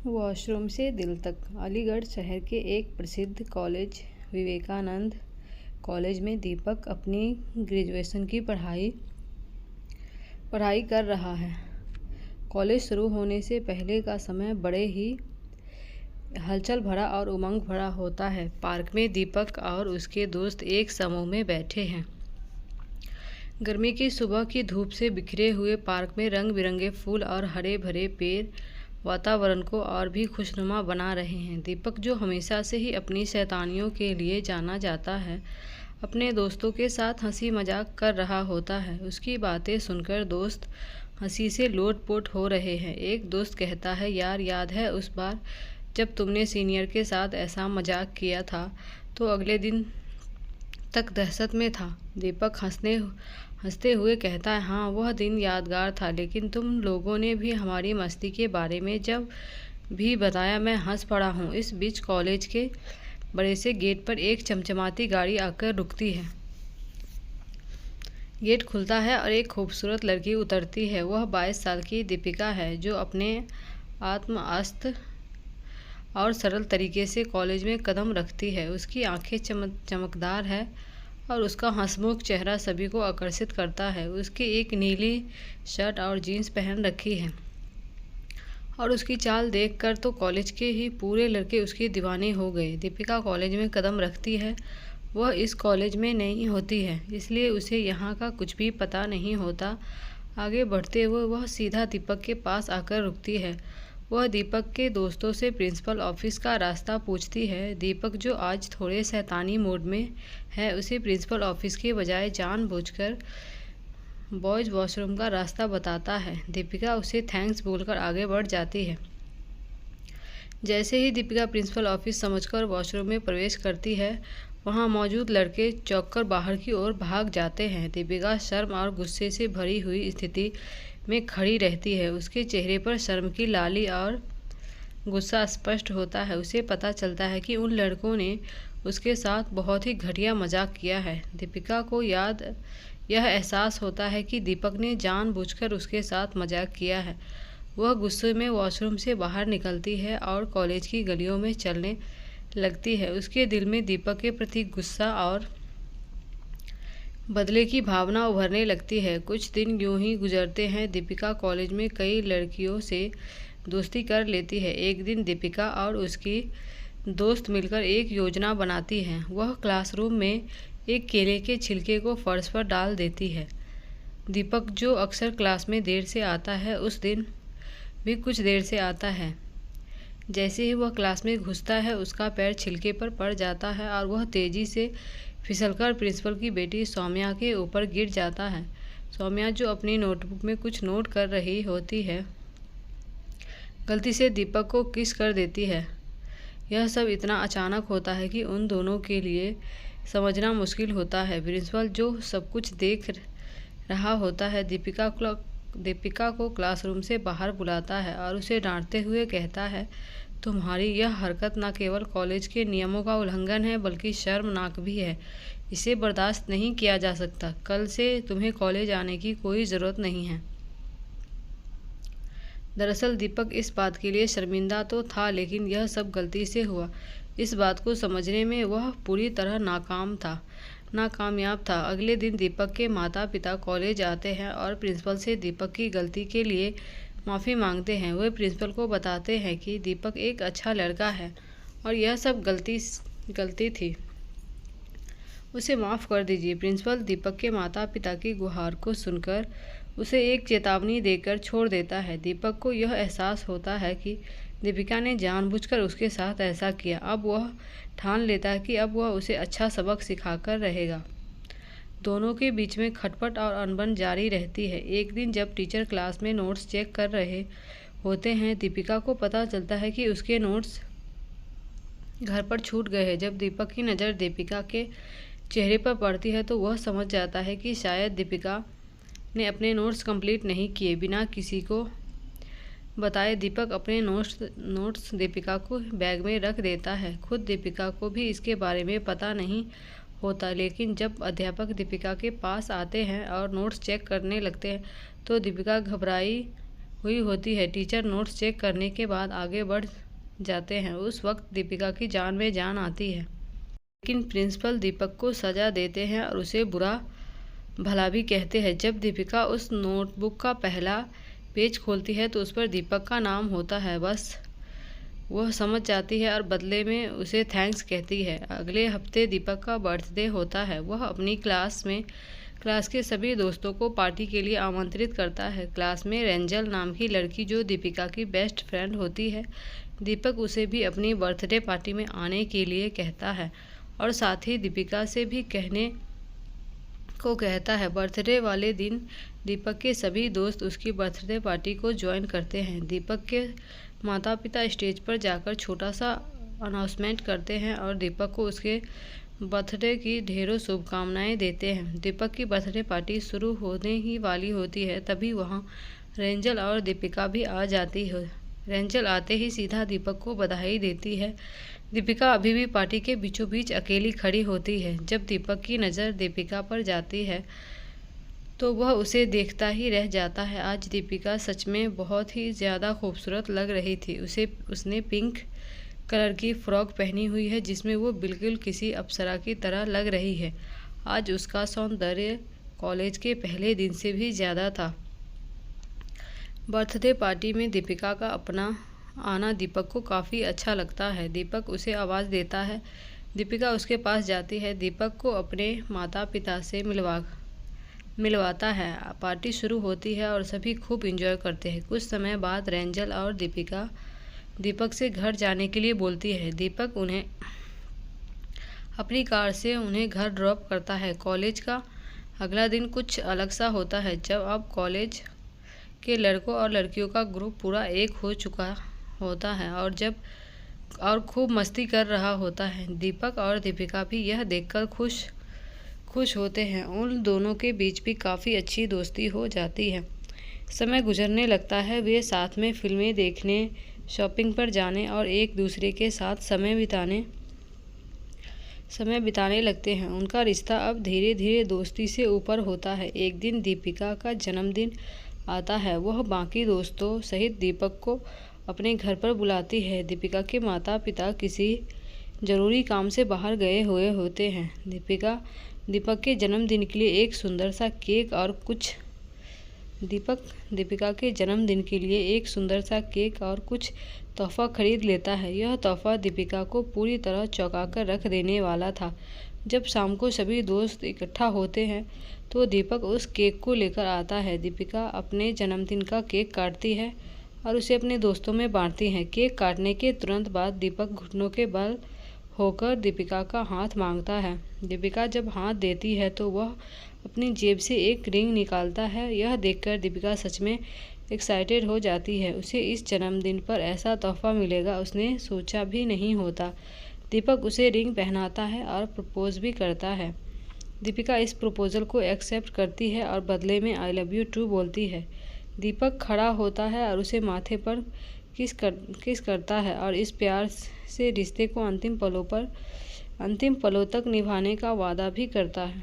Washroom से दिल तक। अलीगढ़ शहर के एक प्रसिद्ध कॉलेज विवेकानंद कॉलेज में दीपक अपनी ग्रेजुएशन की पढ़ाई कर रहा है। कॉलेज शुरू होने से पहले का समय बड़े ही हलचल भरा और उमंग भरा होता है। पार्क में दीपक और उसके दोस्त एक समूह में बैठे हैं। गर्मी की सुबह की धूप से बिखरे हुए पार्क में रंग बिरंगे फूल और हरे भरे पेड़ वातावरण को और भी खुशनुमा बना रहे हैं। दीपक, जो हमेशा से ही अपनी शैतानियों के लिए जाना जाता है, अपने दोस्तों के साथ हंसी मजाक कर रहा होता है। उसकी बातें सुनकर दोस्त हंसी से लोटपोट हो रहे हैं। एक दोस्त कहता है, यार याद है उस बार जब तुमने सीनियर के साथ ऐसा मजाक किया था तो अगले दिन तक दहशत में था। दीपक हंसते हुए कहता है, हाँ वह दिन यादगार था, लेकिन तुम लोगों ने भी हमारी मस्ती के बारे में जब भी बताया मैं हंस पड़ा हूँ। इस बीच कॉलेज के बड़े से गेट पर एक चमचमाती गाड़ी आकर रुकती है। गेट खुलता है और एक खूबसूरत लड़की उतरती है। वह 22 साल की दीपिका है, जो अपने आत्मस्थ और सरल तरीके से कॉलेज में कदम रखती है। उसकी आंखें चमकदार है और उसका हंसमुख चेहरा सभी को आकर्षित करता है। उसकी एक नीली शर्ट और जीन्स पहन रखी है और उसकी चाल देखकर तो कॉलेज के ही पूरे लड़के उसकी दीवाने हो गए। दीपिका कॉलेज में कदम रखती है। वह इस कॉलेज में नई होती है, इसलिए उसे यहाँ का कुछ भी पता नहीं होता। आगे बढ़ते हुए वह सीधा दीपक के पास आकर रुकती है। वह दीपक के दोस्तों से प्रिंसिपल ऑफिस का रास्ता पूछती है। दीपक, जो आज थोड़े शैतानी मूड में है, उसे प्रिंसिपल ऑफिस के बजाय जानबूझकर बॉयज़ वॉशरूम का रास्ता बताता है। दीपिका उसे थैंक्स बोलकर आगे बढ़ जाती है। जैसे ही दीपिका प्रिंसिपल ऑफिस समझकर वॉशरूम में प्रवेश करती है, वहां मौजूद लड़के चौंककर बाहर की ओर भाग जाते हैं। दीपिका शर्म और गुस्से से भरी हुई स्थिति में खड़ी रहती है। उसके चेहरे पर शर्म की लाली और गुस्सा स्पष्ट होता है। उसे पता चलता है कि उन लड़कों ने उसके साथ बहुत ही घटिया मजाक किया है। दीपिका को यह एहसास होता है कि दीपक ने जानबूझकर उसके साथ मजाक किया है। वह गुस्से में वॉशरूम से बाहर निकलती है और कॉलेज की गलियों में चलने लगती है। उसके दिल में दीपक के प्रति गुस्सा और बदले की भावना उभरने लगती है। कुछ दिन यूं ही गुजरते हैं। दीपिका कॉलेज में कई लड़कियों से दोस्ती कर लेती है। एक दिन दीपिका और उसकी दोस्त मिलकर एक योजना बनाती हैं। वह क्लासरूम में एक केले के छिलके को फर्श पर डाल देती है। दीपक, जो अक्सर क्लास में देर से आता है, उस दिन भी कुछ देर से आता है। जैसे ही वह क्लास में घुसता है, उसका पैर छिलके पर पड़ जाता है और वह तेजी से फिसलकर प्रिंसिपल की बेटी सौम्या के ऊपर गिर जाता है। सौम्या, जो अपनी नोटबुक में कुछ नोट कर रही होती है, गलती से दीपक को किस कर देती है। यह सब इतना अचानक होता है कि उन दोनों के लिए समझना मुश्किल होता है। प्रिंसिपल, जो सब कुछ देख रहा होता है, दीपिका को क्लासरूम से बाहर बुलाता है और उसे डांटते हुए कहता है, तुम्हारी यह हरकत न केवल कॉलेज के नियमों का उल्लंघन है, बल्कि शर्मनाक भी है। इसे बर्दाश्त नहीं किया जा सकता। कल से तुम्हें कॉलेज आने की कोई ज़रूरत नहीं है। दरअसल दीपक इस बात के लिए शर्मिंदा तो था, लेकिन यह सब गलती से हुआ। इस बात को समझने में वह पूरी तरह नाकामयाब था। अगले दिन दीपक के माता पिता कॉलेज आते हैं और प्रिंसिपल से दीपक की गलती के लिए माफ़ी मांगते हैं। वे प्रिंसिपल को बताते हैं कि दीपक एक अच्छा लड़का है और यह सब गलती थी, उसे माफ़ कर दीजिए। प्रिंसिपल दीपक के माता पिता की गुहार को सुनकर उसे एक चेतावनी देकर छोड़ देता है। दीपक को यह एहसास होता है कि दीपिका ने जानबूझकर उसके साथ ऐसा किया। अब वह ठान लेता है कि अब वह उसे अच्छा सबक सिखाकर रहेगा। दोनों के बीच में खटपट और अनबन जारी रहती है। एक दिन जब टीचर क्लास में नोट्स चेक कर रहे होते हैं, दीपिका को पता चलता है कि उसके नोट्स घर पर छूट गए हैं। जब दीपक की नज़र दीपिका के चेहरे पर पड़ती है तो वह समझ जाता है कि शायद दीपिका ने अपने नोट्स कंप्लीट नहीं किए। बिना किसी को बताए दीपक अपने नोट्स दीपिका को बैग में रख देता है। खुद दीपिका को भी इसके बारे में पता नहीं होता, लेकिन जब अध्यापक दीपिका के पास आते हैं और नोट्स चेक करने लगते हैं तो दीपिका घबराई हुई होती है। टीचर नोट्स चेक करने के बाद आगे बढ़ जाते हैं। उस वक्त दीपिका की जान में जान आती है, लेकिन प्रिंसिपल दीपक को सज़ा देते हैं और उसे बुरा भला भी कहते हैं। जब दीपिका उस नोटबुक का पहला पेज खोलती है तो उस पर दीपक का नाम होता है। बस वह समझ जाती है और बदले में उसे थैंक्स कहती है। अगले हफ्ते दीपक का बर्थडे होता है। वह अपनी क्लास के सभी दोस्तों को पार्टी के लिए आमंत्रित करता है। क्लास में रेंजल नाम की लड़की, जो दीपिका की बेस्ट फ्रेंड होती है, दीपक उसे भी अपनी बर्थडे पार्टी में आने के लिए कहता है और साथ ही दीपिका से भी कहने को कहता है। बर्थडे वाले दिन दीपक के सभी दोस्त उसकी बर्थडे पार्टी को ज्वाइन करते हैं। दीपक के माता पिता स्टेज पर जाकर छोटा सा अनाउंसमेंट करते हैं और दीपक को उसके बर्थडे की ढेरों शुभकामनाएं देते हैं। दीपक की बर्थडे पार्टी शुरू होने ही वाली होती है, तभी वहां रेंजल और दीपिका भी आ जाती है। रेंजल आते ही सीधा दीपक को बधाई देती है। दीपिका अभी भी पार्टी के बीचों बीच अकेली खड़ी होती है। जब दीपक की नज़र दीपिका पर जाती है तो वह उसे देखता ही रह जाता है। आज दीपिका सच में बहुत ही ज़्यादा खूबसूरत लग रही थी। उसने पिंक कलर की फ्रॉक पहनी हुई है, जिसमें वो बिल्कुल किसी अप्सरा की तरह लग रही है। आज उसका सौंदर्य कॉलेज के पहले दिन से भी ज़्यादा था। बर्थडे पार्टी में दीपिका का अपना आना दीपक को काफ़ी अच्छा लगता है। दीपक उसे आवाज़ देता है। दीपिका उसके पास जाती है, दीपक को अपने माता पिता से मिलवाता है। पार्टी शुरू होती है और सभी खूब एंजॉय करते हैं। कुछ समय बाद रेंजल और दीपिका दीपक से घर जाने के लिए बोलती है। दीपक उन्हें अपनी कार से उन्हें घर ड्रॉप करता है। कॉलेज का अगला दिन कुछ अलग सा होता है, जब अब कॉलेज के लड़कों और लड़कियों का ग्रुप पूरा एक हो चुका होता है और खूब मस्ती कर रहा होता है। दीपक और दीपिका भी यह देखकर खुश होते हैं। उन दोनों के बीच भी काफ़ी अच्छी दोस्ती हो जाती है। समय गुजरने लगता है। वे साथ में फिल्में देखने, शॉपिंग पर जाने और एक दूसरे के साथ समय बिताने लगते हैं। उनका रिश्ता अब धीरे धीरे दोस्ती से ऊपर होता है। एक दिन दीपिका का जन्मदिन आता है। वह बाकी दोस्तों सहित दीपक को अपने घर पर बुलाती है। दीपिका के माता पिता किसी ज़रूरी काम से बाहर गए हुए होते हैं। दीपक के जन्मदिन के लिए एक सुंदर सा केक और कुछ तोहफा खरीद लेता है। यह तोहफा दीपिका को पूरी तरह चौंका कर रख देने वाला था। जब शाम को सभी दोस्त इकट्ठा होते हैं तो दीपक उस केक को लेकर आता है। दीपिका अपने जन्मदिन का केक काटती है और उसे अपने दोस्तों में बांटती है। केक काटने के तुरंत बाद दीपक घुटनों के बल होकर दीपिका का हाथ मांगता है। दीपिका जब हाथ देती है तो वह अपनी जेब से एक रिंग निकालता है। यह देखकर दीपिका सच में एक्साइटेड हो जाती है। उसे इस जन्मदिन पर ऐसा तोहफा मिलेगा उसने सोचा भी नहीं होता। दीपक उसे रिंग पहनाता है और प्रपोज भी करता है। दीपिका इस प्रपोजल को एक्सेप्ट करती है और बदले में आई लव यू टू बोलती है। दीपक खड़ा होता है और उसे माथे पर किस करता है और इस प्यार से रिश्ते को अंतिम पलों तक निभाने का वादा भी करता है।